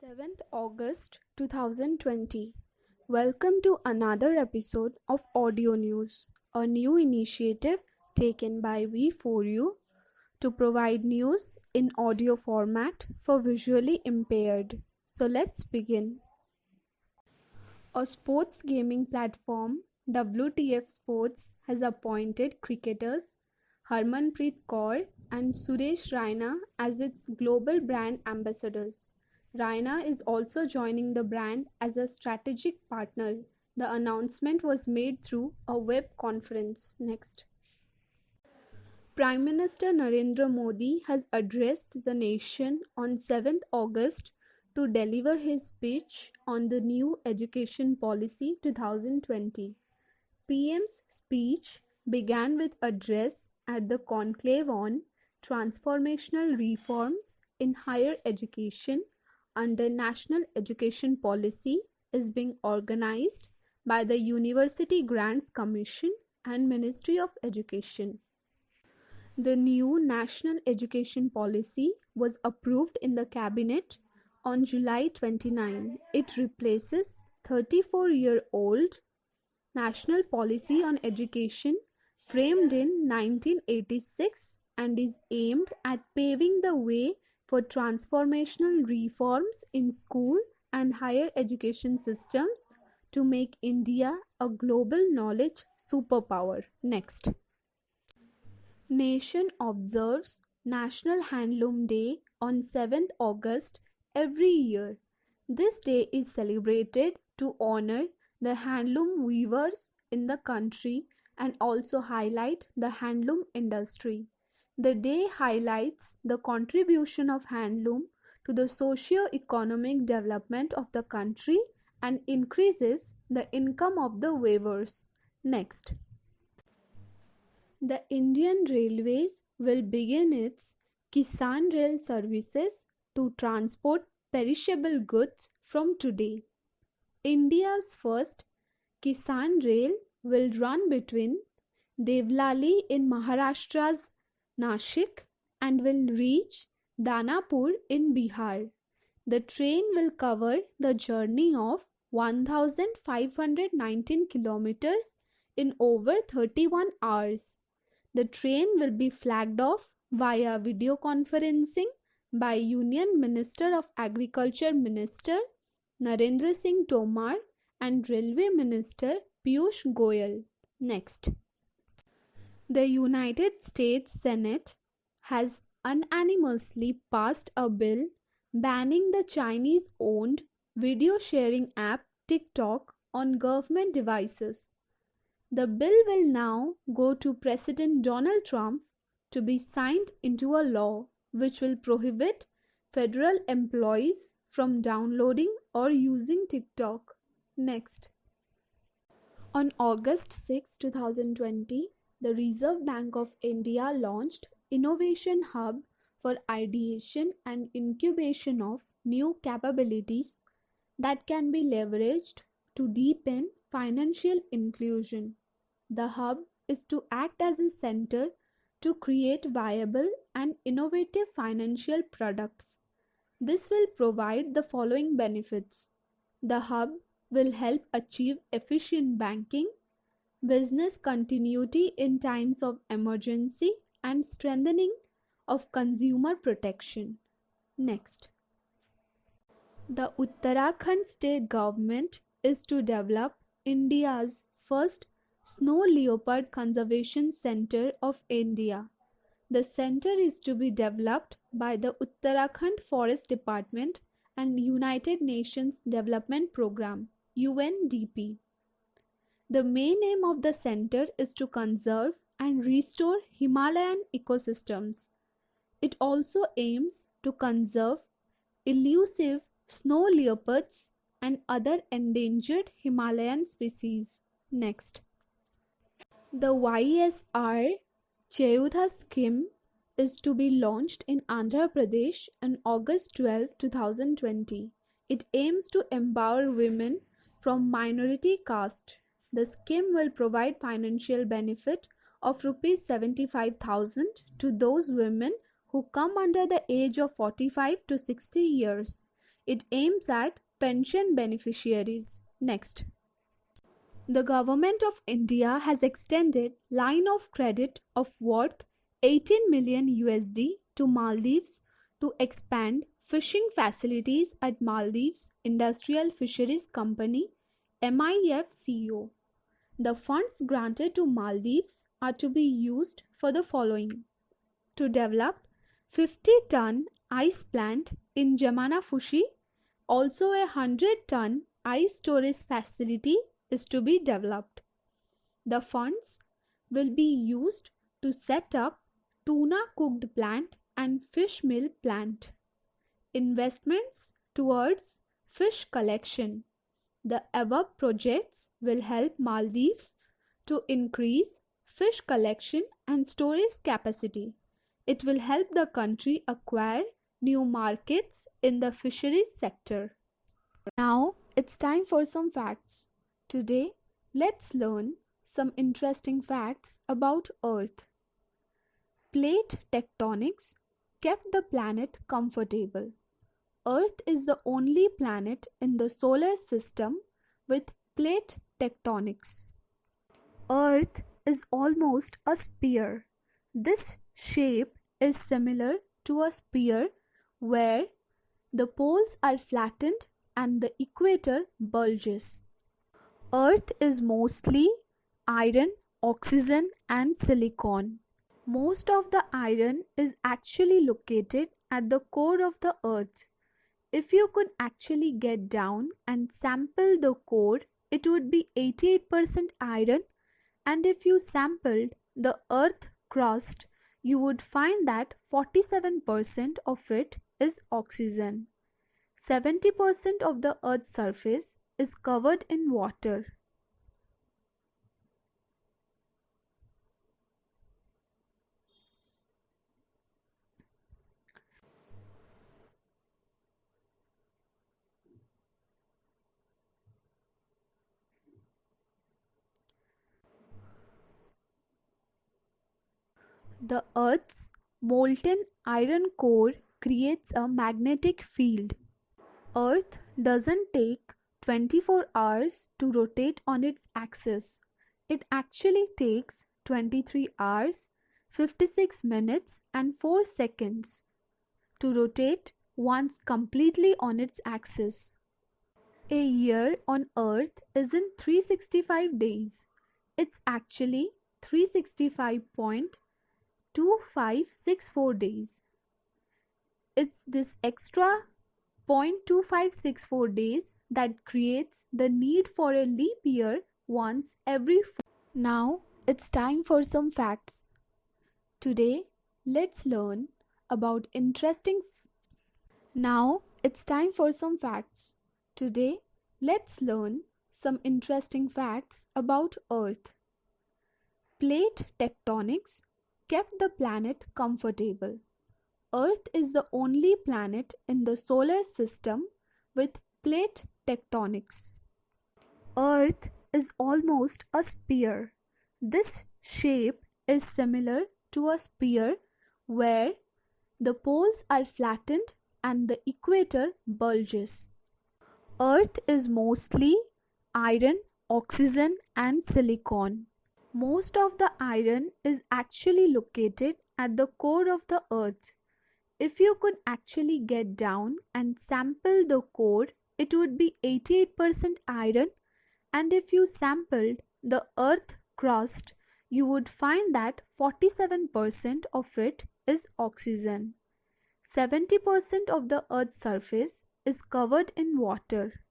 7th August 2020. Welcome to another episode of Audio News, a new initiative taken by We4U to provide news in audio format for visually impaired. So let's begin. A sports gaming platform, WTF Sports, has appointed cricketers Harmanpreet Kaur and Suresh Raina as its global brand ambassadors. Raina is also joining the brand as a strategic partner. The announcement was made through a web conference. Next. Prime Minister Narendra Modi has addressed the nation on 7th August to deliver his speech on the new Education Policy 2020. PM's speech began with address at the conclave on transformational reforms in higher education under National Education Policy is being organized by the University Grants Commission and Ministry of Education. The new National Education Policy was approved in the Cabinet on July 29. It replaces 34-year-old National Policy on Education framed in 1986 and is aimed at paving the way for transformational reforms in school and higher education systems to make India a global knowledge superpower. Next. Nation observes National Handloom Day on 7th August every year. This day is celebrated to honor the handloom weavers in the country and also highlight the handloom industry. The day highlights the contribution of handloom to the socio-economic development of the country and increases the income of the weavers. Next. The Indian Railways will begin its Kisan Rail services to transport perishable goods from today. India's first Kisan Rail will run between Devlali in Maharashtra's Nashik and will reach Danapur in Bihar. The train will cover the journey of 1,519 kilometers in over 31 hours. The train will be flagged off via video conferencing by Union Minister of Agriculture Minister Narendra Singh Tomar and Railway Minister Piyush Goyal. Next. The United States Senate has unanimously passed a bill banning the Chinese-owned video sharing app TikTok on government devices. The bill will now go to President Donald Trump to be signed into a law which will prohibit federal employees from downloading or using TikTok. Next. On August 6, 2020, the Reserve Bank of India launched Innovation Hub for ideation and incubation of new capabilities that can be leveraged to deepen financial inclusion. The hub is to act as a center to create viable and innovative financial products. This will provide the following benefits. The hub will help achieve efficient banking, business continuity in times of emergency, and strengthening of consumer protection. Next. The Uttarakhand state government is to develop India's first Snow Leopard Conservation Center of India. The center is to be developed by the Uttarakhand Forest Department and United Nations Development Programme (UNDP). The main aim of the center is to conserve and restore Himalayan ecosystems. It also aims to conserve elusive snow leopards and other endangered Himalayan species. Next. The YSR Cheyudha scheme is to be launched in Andhra Pradesh on August 12, 2020. It aims to empower women from minority caste. The scheme will provide financial benefit of Rs 75,000 to those women who come under the age of 45 to 60 years. It aims at pension beneficiaries. Next. The government of India has extended line of credit of worth 18 million USD to Maldives to expand fishing facilities at Maldives Industrial Fisheries Company MIFCO. The funds granted to Maldives are to be used for the following: to develop 50-ton ice plant in Jamanafushi. Also a 100-ton ice storage facility is to be developed. The funds will be used to set up tuna cooked plant and fish meal plant. Investments towards fish collection. The above projects will help Maldives to increase fish collection and storage capacity. It will help the country acquire new markets in the fisheries sector. Now it's time for some facts. Today, let's learn some interesting facts about Earth. Plate tectonics kept the planet comfortable. Earth is the only planet in the solar system with plate tectonics. Earth is almost a sphere. This shape is similar to a sphere where the poles are flattened and the equator bulges. Earth is mostly iron, oxygen and silicon. Most of the iron is actually located at the core of the Earth. If you could actually get down and sample the core, it would be 88% iron, and if you sampled the Earth crust, you would find that 47% of it is oxygen. 70% of the Earth's surface is covered in water. The Earth's molten iron core creates a magnetic field. Earth doesn't take 24 hours to rotate on its axis. It actually takes 23 hours, 56 minutes and 4 seconds to rotate once completely on its axis. A year on Earth isn't 365 days. It's actually 365.2564 days. It's this extra 0.2564 days that creates the need for a leap year once every 4. Now it's time for some facts. Today let's learn about interesting Now it's time for some facts. Today let's learn some interesting facts about Earth. Plate tectonics kept the planet comfortable. Earth is the only planet in the solar system with plate tectonics. Earth is almost a sphere. This shape is similar to a sphere where the poles are flattened and the equator bulges. Earth is mostly iron, oxygen and silicon. Most of the iron is actually located at the core of the Earth. If you could actually get down and sample the core, it would be 88% iron, and if you sampled the Earth crust, you would find that 47% of it is oxygen. 70% of the Earth's surface is covered in water.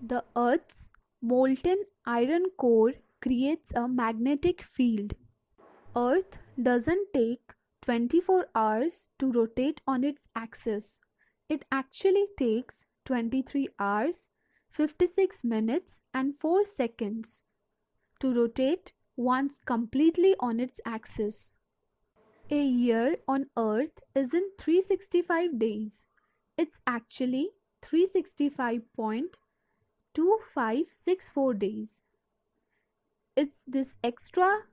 The Earth's molten iron core creates a magnetic field. Earth doesn't take 24 hours to rotate on its axis. It actually takes 23 hours, 56 minutes and 4 seconds to rotate once completely on its axis. A year on Earth isn't 365 days. It's actually 365.2564 days. It's this extra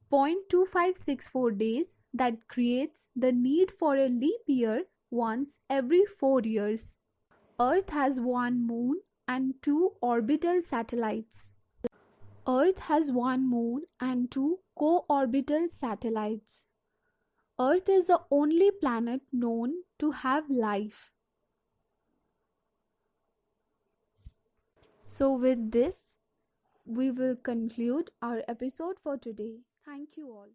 0.2564 days that creates the need for a leap year once every 4 years. Earth has one moon and two orbital satellites. Earth has one moon and two co-orbital satellites. Earth is the only planet known to have life. So with this, we will conclude our episode for today. Thank you all.